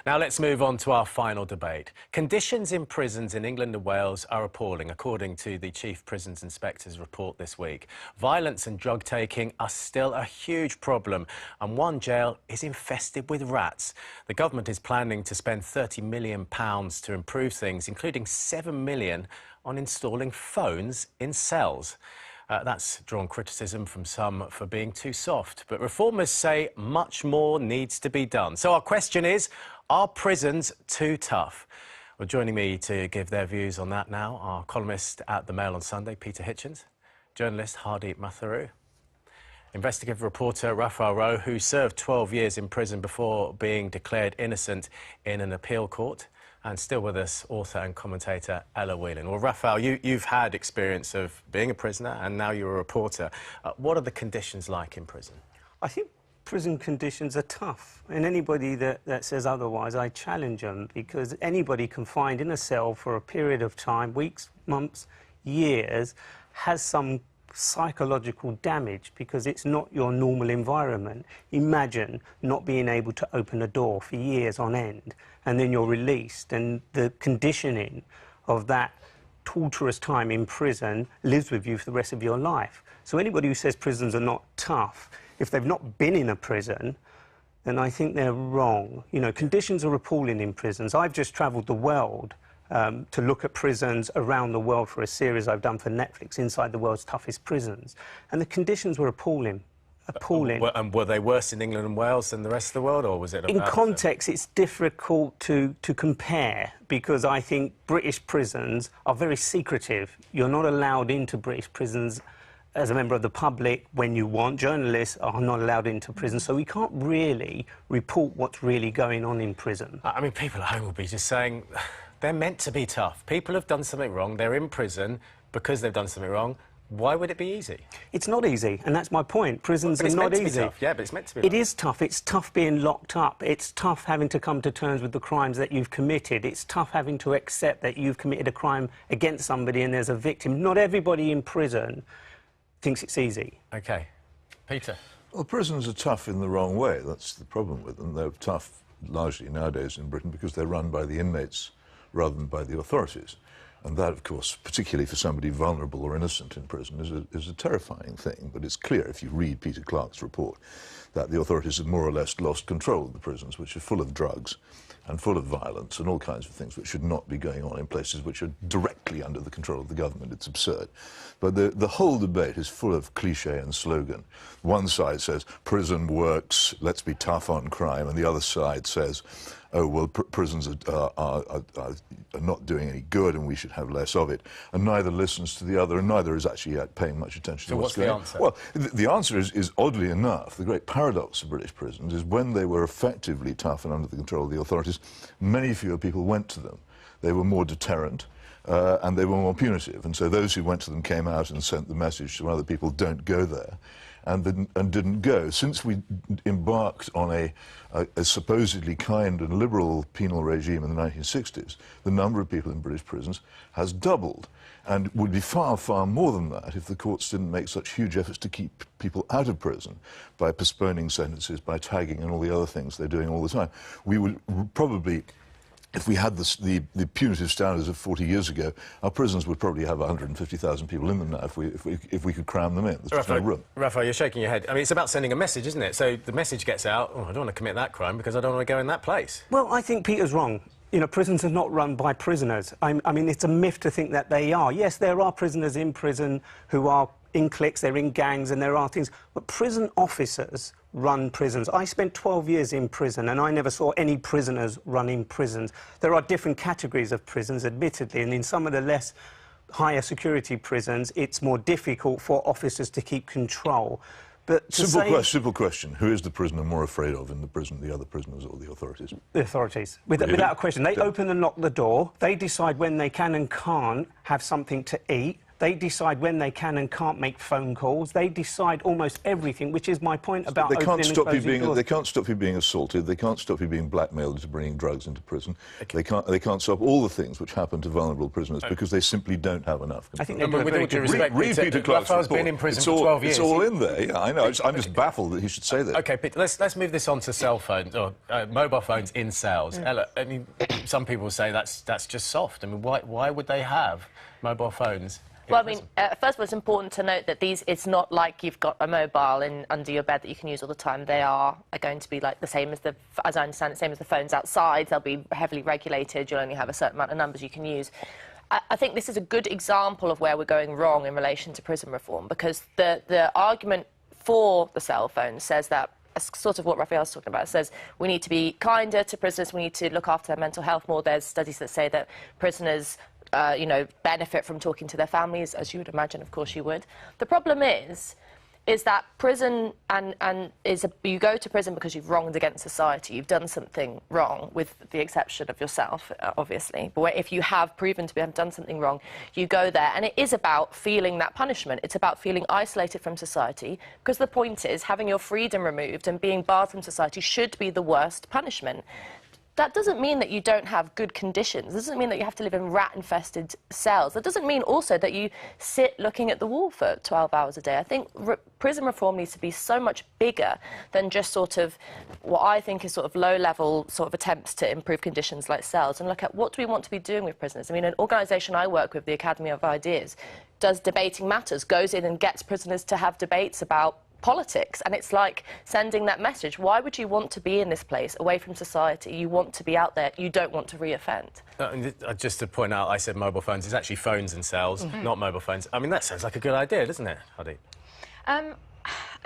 Now let's move on to our final debate. Conditions in prisons in England and Wales are appalling, according to the Chief Prisons Inspector's report this week. Violence and drug taking are still a huge problem, and one jail is infested with rats. The government is planning to spend £30 million to improve things, including £7 million on installing phones in cells. That's drawn criticism from some for being too soft, but reformers say much more needs to be done. So our question is, are prisons too tough? Well, joining me to give their views on that now are columnist at The Mail on Sunday, Peter Hitchens, journalist Hardeep Matharu, investigative reporter Raphael Rowe, who served 12 years in prison before being declared innocent in an appeal court, and still with us, author and commentator Ella Whelan. Well, Raphael, you've had experience of being a prisoner and now you're a reporter. What are the conditions like in prison? I think prison conditions are tough, and anybody that says otherwise, I challenge them, because anybody confined in a cell for a period of time, weeks, months, years, has some psychological damage because it's not your normal environment. Imagine not being able to open a door for years on end, and then you're released, and the conditioning of that torturous time in prison lives with you for the rest of your life. So anybody who says prisons are not tough, if they've not been in a prison, then I think they're wrong. You know, conditions are appalling in prisons. I've just travelled the world to look at prisons around the world for a series I've done for Netflix, Inside the World's Toughest Prisons, and the conditions were appalling. Appalling. And were they worse in England and Wales than the rest of the world, or was it... In context, it's difficult to compare, because I think British prisons are very secretive. You're not allowed into British prisons as a member of the public when you want. Journalists are not allowed into prison, so we can't really report what's really going on in prison. I mean, people at home will be just saying they're meant to be tough. People have done something wrong, they're in prison because they've done something wrong. Why would it be easy? It's not easy, and that's my point. Prisons are not easy. Yeah, but it's meant to be. It is tough. It's tough being locked up. It's tough having to come to terms with the crimes that you've committed. It's tough having to accept that you've committed a crime against somebody and there's a victim. Not everybody in prison thinks it's easy. OK. Peter? Well, prisons are tough in the wrong way. That's the problem with them. They're tough largely nowadays in Britain because they're run by the inmates rather than by the authorities. And that, of course, particularly for somebody vulnerable or innocent in prison, is a terrifying thing. But it's clear, if you read Peter Clarke's report, that the authorities have more or less lost control of the prisons, which are full of drugs and full of violence and all kinds of things which should not be going on in places which are directly under the control of the government. It's absurd. But the whole debate is full of cliché and slogan. One side says, prison works, let's be tough on crime, and the other side says, oh, well, prisons are not doing any good and we should have less of it. And neither listens to the other, and neither is actually paying much attention to what's going on. So what's the answer? Well, the answer is, oddly enough, the great paradox of British prisons is when they were effectively tough and under the control of the authorities, many fewer people went to them. They were more deterrent. And they were more punitive, and so those who went to them came out and sent the message to other people, don't go there, and didn't go. Since we embarked on a supposedly kind and liberal penal regime in the 1960s, the number of people in British prisons has doubled, and would be far, far more than that if the courts didn't make such huge efforts to keep people out of prison by postponing sentences, by tagging and all the other things they're doing all the time. We would probably... If we had the punitive standards of 40 years ago, our prisons would probably have 150,000 people in them now if we could cram them in. There's just no room. Raphael, you're shaking your head. I mean, it's about sending a message, isn't it? So the message gets out, oh, I don't want to commit that crime because I don't want to go in that place. Well, I think Peter's wrong. You know, prisons are not run by prisoners. I mean, it's a myth to think that they are. Yes, there are prisoners in prison who are in cliques, they're in gangs, and there are things, but prison officers run prisons. I spent 12 years in prison, and I never saw any prisoners running prisons. There are different categories of prisons, admittedly, and in some of the less higher security prisons, it's more difficult for officers to keep control. But simple question. Who is the prisoner more afraid of in the prison, the other prisoners or the authorities? The authorities. Without a question. They open and lock the door. They decide when they can and can't have something to eat. They decide when they can and can't make phone calls. They decide almost everything, which is my point about opening and closing doors. They can't stop you being assaulted. They can't stop you being blackmailed into bringing drugs into prison. Okay. They can't stop all the things which happen to vulnerable prisoners because they simply don't have enough control. I think with all due respect, read Peter Clark's report. Been in prison for 12 years. It's all in there. Yeah, I know. I'm just baffled that he should say that. OK, Peter, let's move this on to cell phones or mobile phones in cells. Ella, I mean, some people say that's just soft. I mean, why would they have mobile phones? Well, I mean, first of all, it's important to note that it's not like you've got a mobile under your bed that you can use all the time. They are going to be like the same as as I understand it, same as the phones outside. They'll be heavily regulated. You'll only have a certain amount of numbers you can use. I think this is a good example of where we're going wrong in relation to prison reform, because the argument for the cell phone says that, sort of what Raphael's talking about, says we need to be kinder to prisoners, we need to look after their mental health more. There's studies that say that prisoners you know, benefit from talking to their families, as you would imagine, of course you would. The problem is that prison you go to prison because you've wronged against society. You've done something wrong, with the exception of yourself, obviously. But if you have proven to have done something wrong, you go there, and it is about feeling that punishment. It's about feeling isolated from society, because the point is having your freedom removed and being barred from society should be the worst punishment. That doesn't mean that you don't have good conditions. It doesn't mean that you have to live in rat-infested cells. That doesn't mean also that you sit looking at the wall for 12 hours a day. I think prison reform needs to be so much bigger than just sort of what I think is sort of low-level sort of attempts to improve conditions like cells, and look at what do we want to be doing with prisoners. I mean, an organisation I work with, the Academy of Ideas, does Debating Matters, goes in and gets prisoners to have debates about politics, and it's like sending that message. Why would you want to be in this place, away from society? You want to be out there. You don't want to re-offend. Just to point out, I said mobile phones. It's actually phones in cells, not mobile phones. I mean, that sounds like a good idea, doesn't it, Hadi? I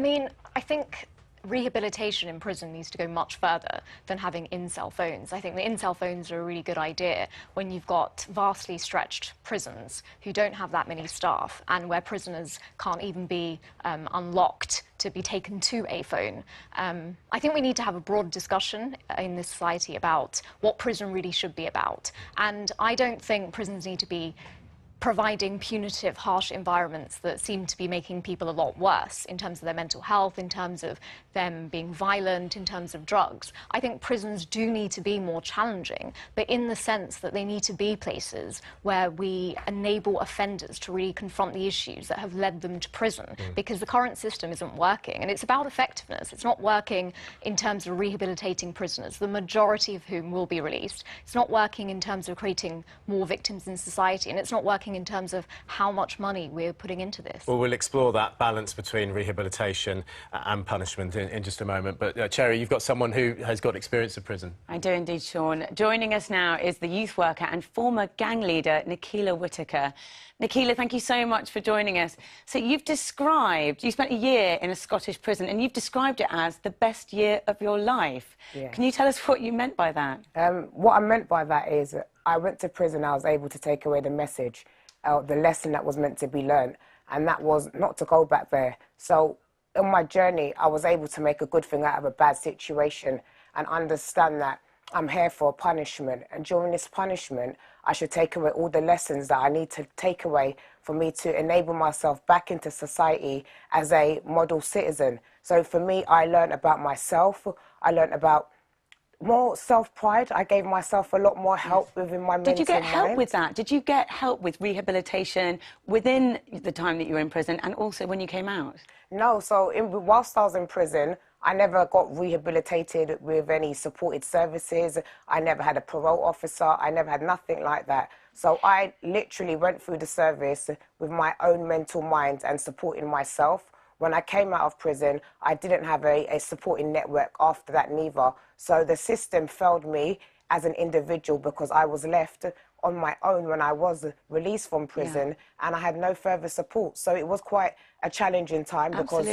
mean, I think rehabilitation in prison needs to go much further than having in-cell phones. I think the in-cell phones are a really good idea when you've got vastly stretched prisons who don't have that many staff, and where prisoners can't even be unlocked to be taken to a phone. I think we need to have a broad discussion in this society about what prison really should be about. And I don't think prisons need to be providing punitive, harsh environments that seem to be making people a lot worse in terms of their mental health, in terms of them being violent, in terms of drugs. I think prisons do need to be more challenging, but in the sense that they need to be places where we enable offenders to really confront the issues that have led them to prison, because the current system isn't working, and it's about effectiveness. It's not working in terms of rehabilitating prisoners, the majority of whom will be released. It's not working in terms of creating more victims in society, and it's not working in terms of how much money we're putting into this. Well, we'll explore that balance between rehabilitation and punishment in just a moment. But, Cherry, you've got someone who has got experience of prison. I do indeed, Sean. Joining us now is the youth worker and former gang leader, Nikhila Whitaker. Nikhila, thank you so much for joining us. So you spent a year in a Scottish prison, and you've described it as the best year of your life. Yeah. Can you tell us what you meant by that? What I meant by that is I went to prison, I was able to take away the message, the lesson that was meant to be learned, and that was not to go back there. So in my journey, I was able to make a good thing out of a bad situation and understand that I'm here for a punishment, and during this punishment, I should take away all the lessons that I need to take away for me to enable myself back into society as a model citizen. So for me, I learned about myself, I learned about more self-pride. I gave myself a lot more help within my mental mind. Did you get help with that? Did you get help with rehabilitation within the time that you were in prison, and also when you came out? No, so whilst I was in prison, I never got rehabilitated with any supported services. I never had a parole officer. I never had nothing like that. So I literally went through the service with my own mental mind and supporting myself. When I came out of prison, I didn't have a supporting network after that neither. So the system failed me as an individual because I was left on my own when I was released from prison, and I had no further support. So it was quite a challenging time because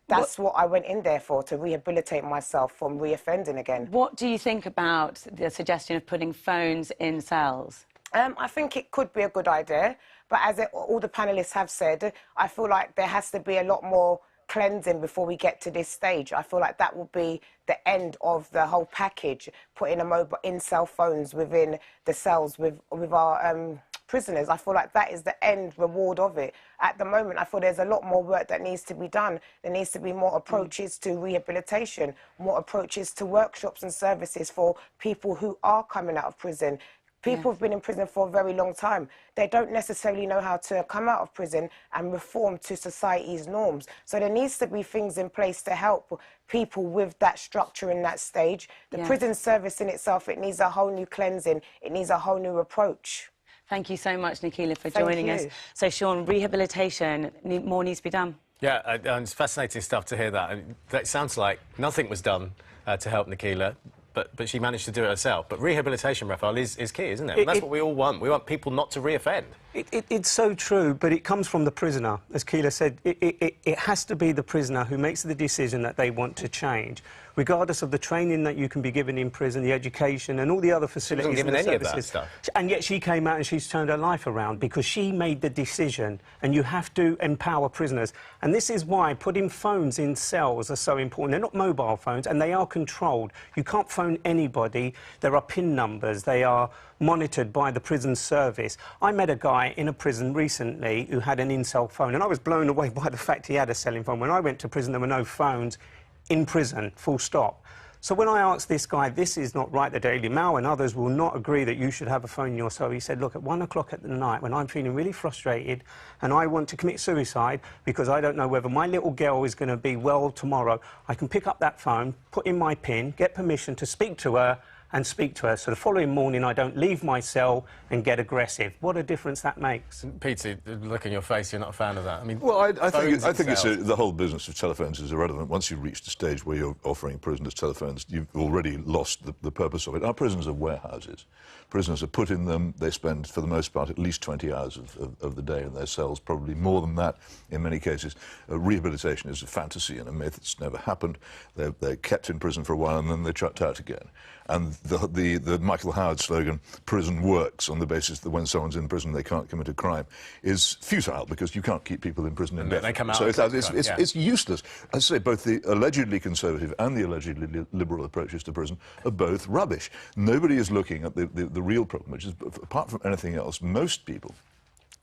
that's what I went in there for, to rehabilitate myself from reoffending again. What do you think about the suggestion of putting phones in cells? I think it could be a good idea, but as all the panellists have said, I feel like there has to be a lot more cleansing before we get to this stage. I feel like that will be the end of the whole package, putting in cell phones within the cells with our prisoners. I feel like that is the end reward of it. At the moment, I feel there's a lot more work that needs to be done. There needs to be more approaches to rehabilitation, more approaches to workshops and services for people who are coming out of prison. People have been in prison for a very long time. They don't necessarily know how to come out of prison and reform to society's norms. So there needs to be things in place to help people with that structure in that stage. The prison service in itself, it needs a whole new cleansing. It needs a whole new approach. Thank you so much, Nikhila, for joining us. So, Sean, rehabilitation, more needs to be done. Yeah, it's fascinating stuff to hear that. That sounds like nothing was done to help Nikhila. But she managed to do it herself. But rehabilitation, Raphael, is key, isn't it? And that's what we all want. We want people not to reoffend. It's so true, but it comes from the prisoner. As Keela said, it has to be the prisoner who makes the decision that they want to change, regardless of the training that you can be given in prison, the education and all the other facilities. She wasn't given any of that stuff. And yet she came out and she's turned her life around because she made the decision, and you have to empower prisoners. And this is why putting phones in cells are so important. They're not mobile phones, and they are controlled. You can't phone anybody. There are PIN numbers. They are monitored by the prison service. I met a guy in a prison recently who had an in-cell phone, and I was blown away by the fact he had a celling phone. When I went to prison, there were no phones in prison, full stop. So when I asked this guy, this is not right, the Daily Mail and others will not agree that you should have a phone in your cell. He said, look, at 1 o'clock at the night, when I'm feeling really frustrated and I want to commit suicide because I don't know whether my little girl is going to be well tomorrow, I can pick up that phone, put in my PIN, get permission to speak to her, so the following morning I don't leave my cell and get aggressive. What a difference that makes. Peter, look in your face, you're not a fan of that. I mean, well, I think the whole business of telephones is irrelevant. Once you've reached a stage where you're offering prisoners telephones, you've already lost the purpose of it. Our prisons are warehouses. Prisoners are put in them. They spend, for the most part, at least 20 hours of the day in their cells, probably more than that in many cases. Rehabilitation is a fantasy and a myth. It's never happened. They're kept in prison for a while and then they're chucked out again. And the Michael Howard slogan, prison works, on the basis that when someone's in prison they can't commit a crime, is futile because you can't keep people in prison indefinitely. They come out. So it's useless. I say both the allegedly conservative and the allegedly liberal approaches to prison are both rubbish. Nobody is looking at the real problem, which is, apart from anything else, most people,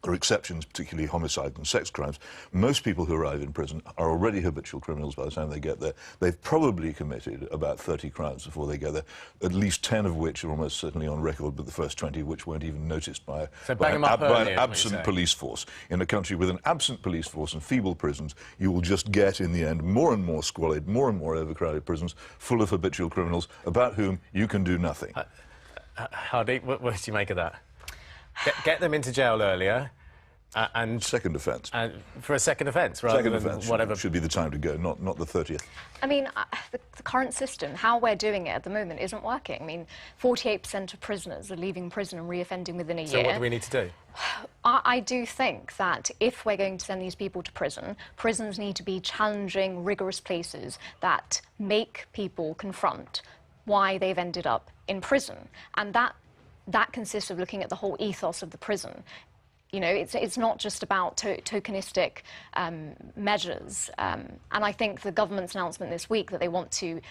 or exceptions, particularly homicide and sex crimes, most people who arrive in prison are already habitual criminals by the time they get there. They've probably committed about 30 crimes before they get there, at least 10 of which are almost certainly on record, but the first 20 which weren't even noticed by an absent police force. In a country with an absent police force and feeble prisons, you will just get, in the end, more and more squalid, more and more overcrowded prisons full of habitual criminals about whom you can do nothing. Hardy, what do you make of that? Get them into jail earlier. And second offence. For a second offence, rather than whatever. Should be the time to go, not the 30th. I mean, the current system, how we're doing it at the moment, isn't working. I mean, 48% of prisoners are leaving prison and reoffending within a year. So what do we need to do? I do think that if we're going to send these people to prison, prisons need to be challenging, rigorous places that make people confront why they've ended up in prison. And that consists of looking at the whole ethos of the prison. You know, it's not just about tokenistic measures. And I think the government's announcement this week that they want to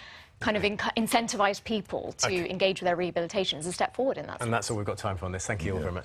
kind of incentivise people to engage with their rehabilitation is a step forward in that sense. And that's all we've got time for on this. Thank you all very much.